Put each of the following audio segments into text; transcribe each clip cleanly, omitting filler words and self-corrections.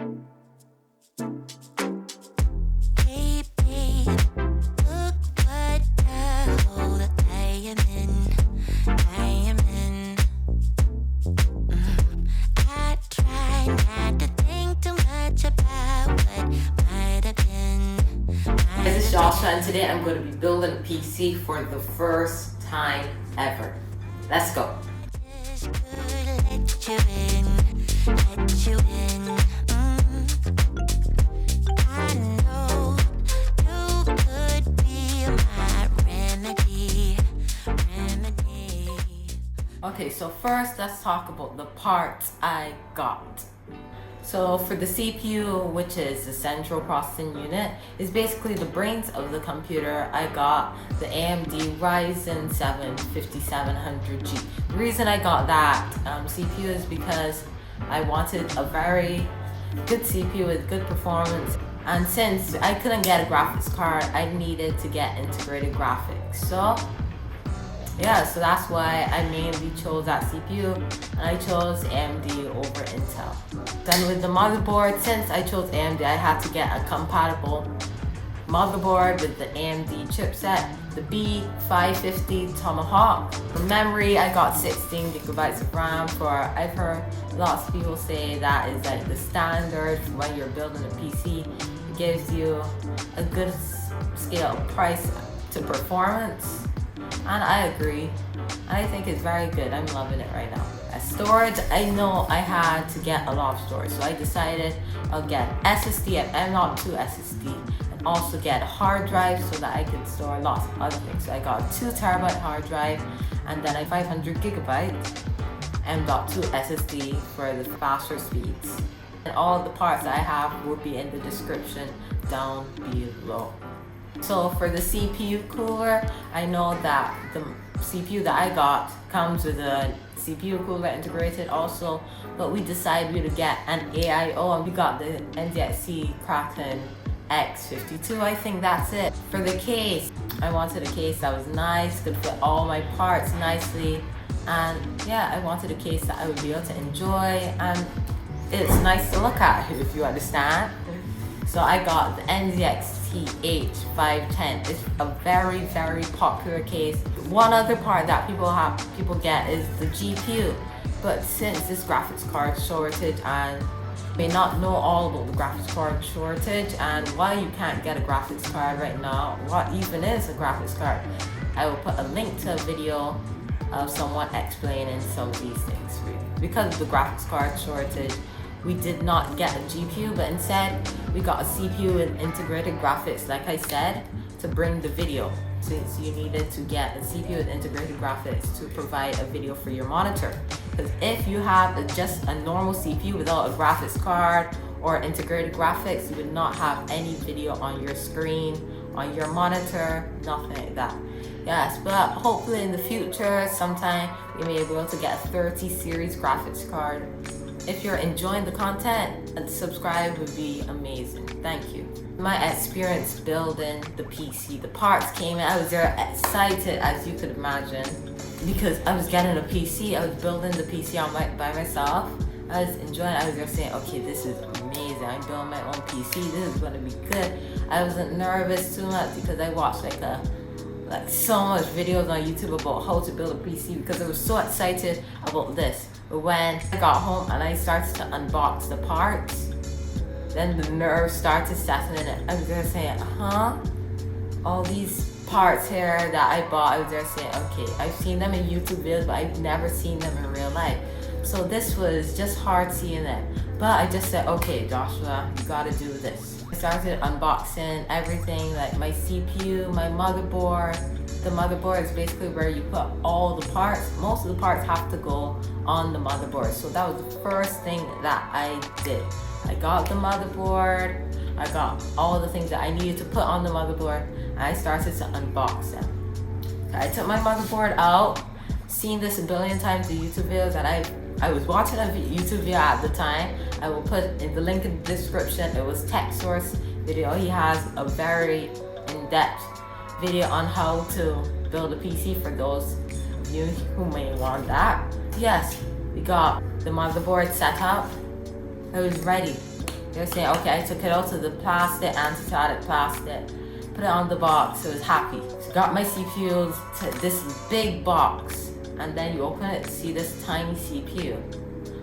This is Joshua, and today I'm going to be building a PC for the first time ever. Let's go. Okay, so first let's talk about the parts I got. So for the CPU, which is the central processing unit, is basically the brains of the computer. I got the AMD Ryzen 7 5700G. The reason I got that CPU is because I wanted a very good CPU with good performance. And since I couldn't get a graphics card, I needed to get integrated graphics. So that's why I mainly chose that CPU, and I chose AMD over Intel. Then with the motherboard, since I chose AMD, I had to get a compatible motherboard with the AMD chipset, the B550 Tomahawk. For memory, I got 16 gigabytes of RAM. I've heard lots of people say that is like the standard when you're building a PC. It gives you a good scale of price to performance. And I agree. I think it's very good. I'm loving it right now. As storage, I know I had to get a lot of storage, so I decided I'll get SSD at M.2 SSD and also get a hard drive so that I could store lots of other things. So I got a 2 terabyte hard drive and then a 500 gigabyte M.2 SSD for the faster speeds. And all the parts I have will be in the description down below. So for the CPU cooler, I know that the CPU that I got comes with a CPU cooler integrated also, but we decided to get an AIO, and we got the NZXT Kraken X53. I think that's it. For the case, I wanted a case that was nice, could fit all my parts nicely, and yeah, I wanted a case that I would be able to enjoy, and it's nice to look at, if you understand. So I got the NZXT H510. It's a very, very popular case. One other part that people get is the GPU, but since this graphics card shortage, and you may not know all about the graphics card shortage and why you can't get a graphics card right now, what even is a graphics card, I will put a link to a video of someone explaining some of these things for you. Because of the graphics card shortage, we did not get a GPU, but instead we got a CPU with integrated graphics, like I said, to bring the video, since you needed to get a CPU with integrated graphics to provide a video for your monitor. Because if you have just a normal CPU without a graphics card or integrated graphics, you would not have any video on your screen, on your monitor, nothing like that. Yes, but hopefully in the future, sometime we may be able to get a 30 series graphics card. If you're enjoying the content, a subscribe would be amazing. Thank you. My experience building the PC, the parts came in, I was very excited, as you could imagine, because I was getting a PC, I was building the PC by myself. I was enjoying it. I was just saying, okay, this is amazing. I'm building my own PC, this is gonna be good. I wasn't nervous too much because I watched so much videos on YouTube about how to build a PC, because I was so excited about this. But when I got home and I started to unbox the parts, then the nerves started settling in. I was just saying, all these parts here that I bought, I was just saying, okay, I've seen them in YouTube videos, but I've never seen them in real life. So this was just hard seeing it. But I just said, okay, Joshua, you gotta do this. I started unboxing everything, like my CPU, my motherboard. The motherboard is basically where you put all the parts. Most of the parts have to go on the motherboard. So that was the first thing that I did. I got the motherboard, I got all the things that I needed to put on the motherboard, and I started to unbox them. So I took my motherboard out, seen this a billion times in YouTube videos, and I was watching a YouTube video at the time. I will put in the link in the description. It was Tech Source video. He has a very in-depth video on how to build a PC for those of you who may want that. Yes, we got the motherboard set up. I was ready. They're saying, okay, I took it out of the plastic, anti-static plastic, put it on the box, so I was happy. So got my CPU to this big box, and then you open it to see this tiny CPU.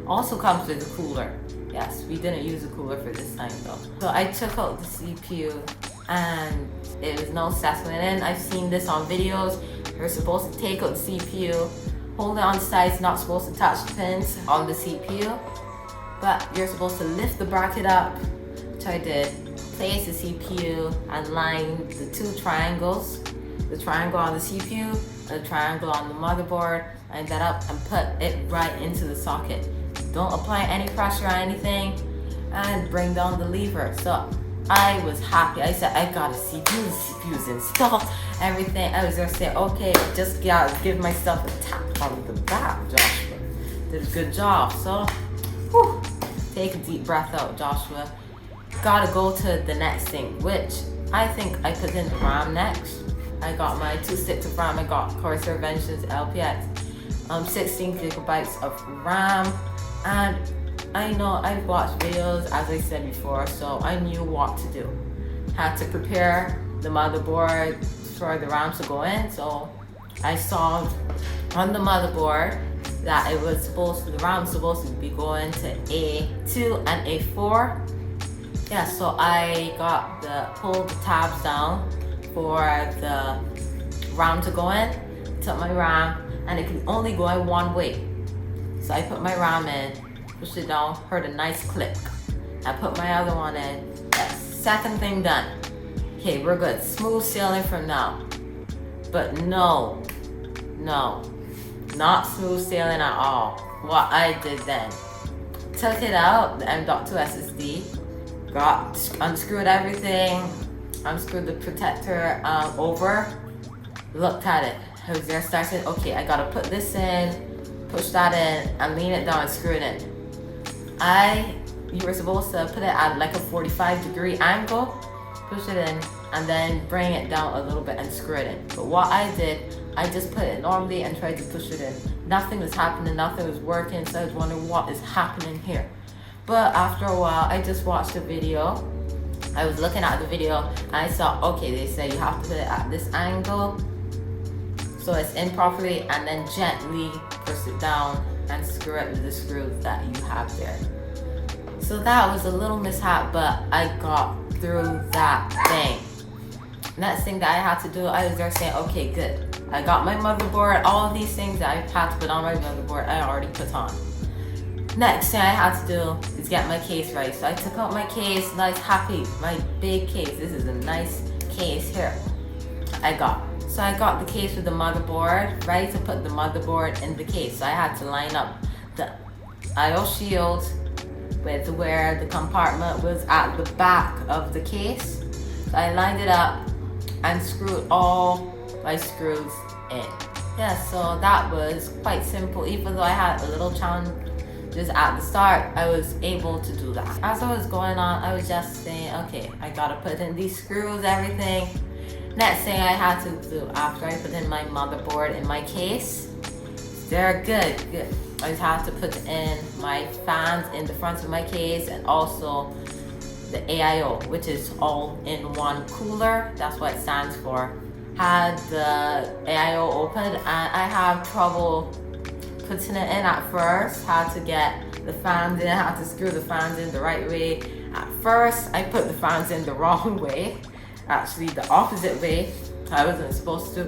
Also comes with a cooler. Yes, we didn't use a cooler for this time though. So I took out the CPU and it was no settling in. I've seen this on videos. You're supposed to take out the CPU, hold it on the sides, not supposed to touch the pins on the CPU, but you're supposed to lift the bracket up, which I did, place the CPU and line the two triangles, the triangle on the CPU and the triangle on the motherboard, line that up and put it right into the socket. Don't apply any pressure or anything, and bring down the lever. So I was happy. I said, I got a CPU, the CPU's installed, everything. I was just saying, okay, just gotta give myself a tap on the back, Joshua. Did a good job. So, whew, take a deep breath out, Joshua. Gotta go to the next thing, which I think I put in the RAM next. I got my 2 sticks of RAM. I got Corsair Vengeance LPX, 16 gigabytes of RAM. And I know I've watched videos, as I said before, so I knew what to do. Had to prepare the motherboard for the RAM to go in. So I saw on the motherboard that it was supposed to, the RAM was supposed to be going to A2 and A4. Yeah, so I pulled the tabs down for the RAM to go in, took my RAM, and it can only go in one way. So I put my RAM in, pushed it down, heard a nice click. I put my other one in, yes, second thing done. Okay, we're good, smooth sailing from now. But no, not smooth sailing at all. What I did then, took it out, the M.2 SSD, unscrewed everything, unscrewed the protector over, looked at it. I was there starting, okay, I gotta put this in, push that in, and lean it down and screw it in. You were supposed to put it at like a 45-degree angle, push it in, and then bring it down a little bit and screw it in. But what I did, I just put it normally and tried to push it in. Nothing was happening, nothing was working, so I was wondering what is happening here. But after a while, I just watched a video. I was looking at the video and I saw, okay, they say you have to put it at this angle so it's in properly, and then gently push it down and screw it with the screws that you have there. So that was a little mishap, but I got through that thing. Next thing that I had to do, I was there saying, okay, good. I got my motherboard, all of these things that I had to put on my motherboard, I already put on. Next thing I had to do is get my case right. So I took out my case, nice, happy, my big case. This is a nice case here I got. So I got the case with the motherboard, ready to put the motherboard in the case. So I had to line up the I/O shield with where the compartment was at the back of the case. So I lined it up and screwed all my screws in. Yeah, so that was quite simple. Even though I had a little challenges at the start, I was able to do that. As I was going on, I was just saying, okay, I gotta put in these screws, everything. Next thing I had to do after I put in my motherboard in my case, they're good. I just had to put in my fans in the front of my case, and also the AIO, which is all-in-one cooler. That's what it stands for. Had the AIO opened, and I have trouble putting it in at first. Had to get the fans in, had to screw the fans in the right way. At first, I put the fans in the wrong way. Actually the opposite way. I wasn't supposed to,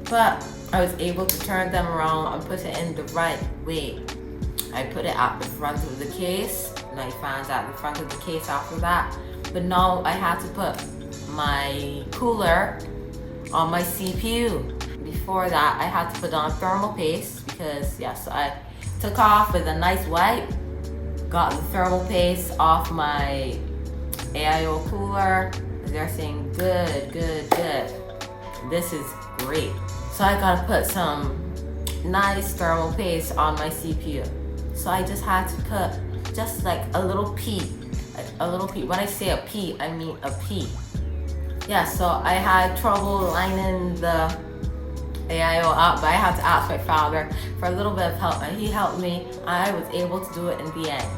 but I was able to turn them around and put it in the right way. I put it at the front of the case, my fans at the front of the case after that. But now I had to put my cooler on my CPU. Before that, I had to put on thermal paste because yes, I took off with a nice wipe, got the thermal paste off my AIO cooler. They're saying good. This is great. So I gotta put some nice thermal paste on my CPU. So I just had to put just like a little pea. When I say a pea, I mean a pea. Yeah, so I had trouble lining the AIO up, but I had to ask my father for a little bit of help, and he helped me. I was able to do it in the end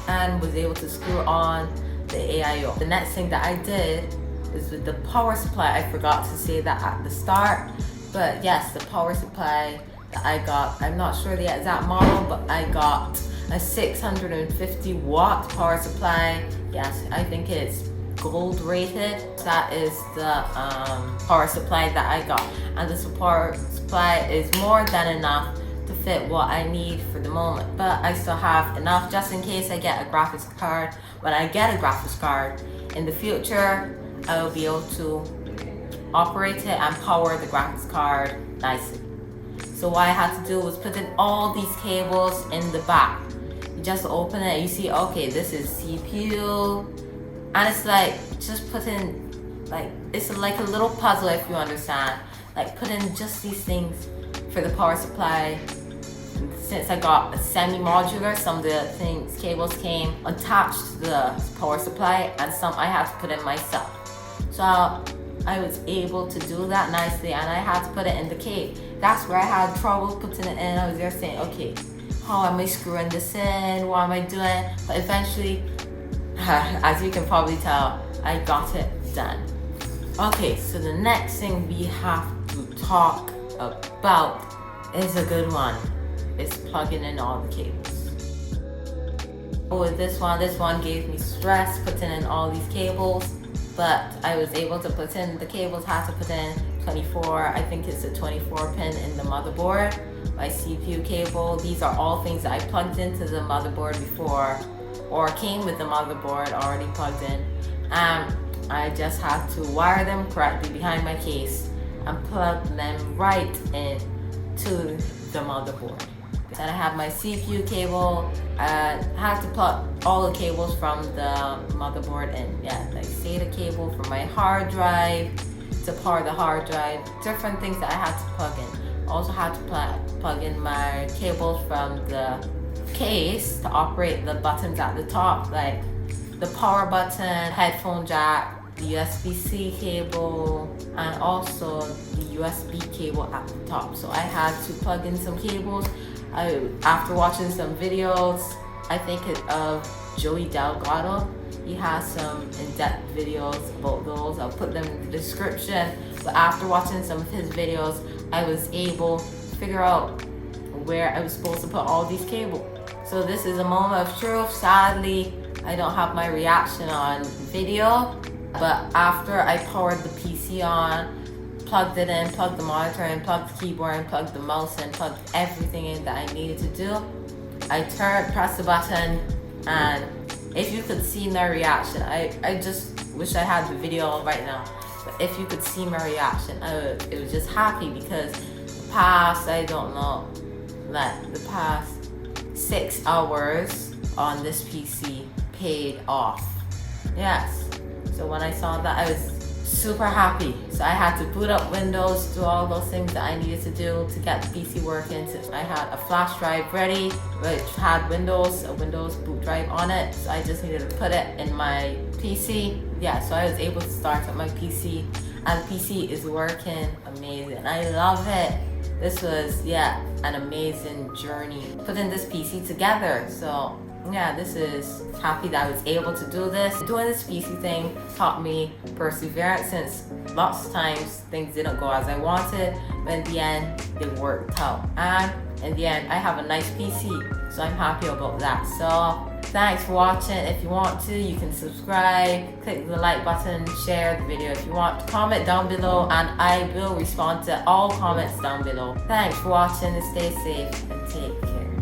and was able to screw on the AIO. The next thing that I did is with the power supply. I forgot to say that at the start, but yes, the power supply that I got, I'm not sure the exact model, but I got a 650 watt power supply. Yes, I think it's gold rated. That is the power supply that I got, and this power supply is more than enough to fit what I need for the moment, but I still have enough just in case I get a graphics card. When I get a graphics card in the future, I will be able to operate it and power the graphics card nicely. So what I had to do was put in all these cables in the back. You just open it, you see, okay, this is CPU, and it's like just put in, like, it's like a little puzzle, if you understand. Like, put in just these things for the power supply. And since I got a semi-modular, some of the cables came attached to the power supply, and some I had to put in myself. So I was able to do that nicely, and I had to put it in the cave. That's where I had trouble putting it in. I was there saying, okay, how am I screwing this in? What am I doing? But eventually, as you can probably tell, I got it done. Okay, so the next thing we have to talk about is a good one. It's plugging in all the cables. With this one gave me stress putting in all these cables, but I was able to put in the cables. Had to put in 24, I think it's a 24 pin in the motherboard, my CPU cable. These are all things that I plugged into the motherboard before, or came with the motherboard already plugged in. I just had to wire them correctly behind my case and plug them right into the motherboard. Then I have my CPU cable. I had to plug all the cables from the motherboard in. Yeah, like SATA cable for my hard drive to power the hard drive. Different things that I had to plug in. Also had to plug in my cables from the case to operate the buttons at the top, like the power button, headphone jack, the USB-C cable, and also the USB cable at the top. So I had to plug in some cables. After watching some videos, I think of Joey Delgado. He has some in-depth videos about those. I'll put them in the description. But after watching some of his videos, I was able to figure out where I was supposed to put all these cables. So this is a moment of truth. Sadly, I don't have my reaction on video, but after I powered the PC on, plugged it in, plugged the monitor in, plugged the keyboard in, plugged the mouse in, plugged everything in that I needed to do, I pressed the button, and if you could see my reaction, I just wish I had the video right now, but if you could see my reaction, it was just happy, because the past, I don't know, like the past 6 hours on this PC paid off. Yes. So when I saw that, I was super happy. So I had to boot up Windows, do all those things that I needed to do to get the PC working. So I had a flash drive ready, which had a Windows boot drive on it. So I just needed to put it in my PC. Yeah, so I was able to start up my PC, and the PC is working amazing. I love it. This was, yeah, an amazing journey putting this PC together. So yeah, this is happy that I was able to do this. Doing this PC thing taught me perseverance, since lots of times things didn't go as I wanted, but in the end, they worked out. And in the end, I have a nice PC, so I'm happy about that. So thanks for watching. If you want to, you can subscribe, click the like button, share the video if you want. Comment down below, and I will respond to all comments down below. Thanks for watching, and stay safe and take care.